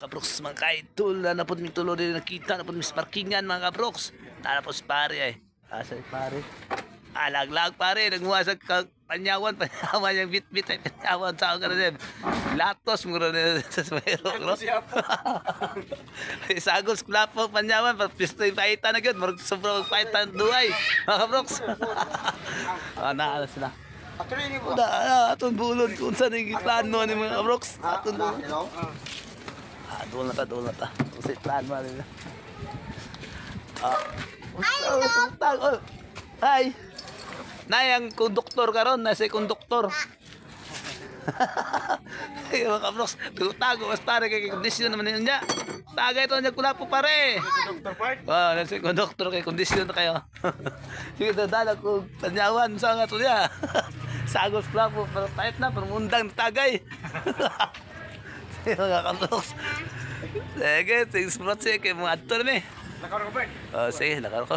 Kabroks mga kaidol na napod mi tulo din nakita napod mis parkingan mga kabroks. Tapos pare ay. Asa pare. Alaglag pare nagmuha sa panyawan yung bit-bit ay panyawan sa ka rin. Latos mo rin sa smero no. Sagos klapo panyawan pistoy paita na gyud murag sobra paita duay mga kabroks. Ana sila. Atuloy ni po. Aton bulod kung saan yung plano ni mga kabroks. Aton bulod. Doon na ta. Kasi plan mo nila. Hi. Nayang konduktor karon na si konduktor. Ay mga kabroks, tago mas pare kay kondisyon naman niya. Tagay to niya kula po pare. Dr. Park. Na si konduktor kay kondisyon na kayo. Sige dadala ko tanyawan sa nga to niya. Sagos kula po pero pahit na pero mundang tagay. Mga kabroks. Sige, thanks bro. Sige, mga ato na eh. Nakaro ko ba? Sige, lakar ko.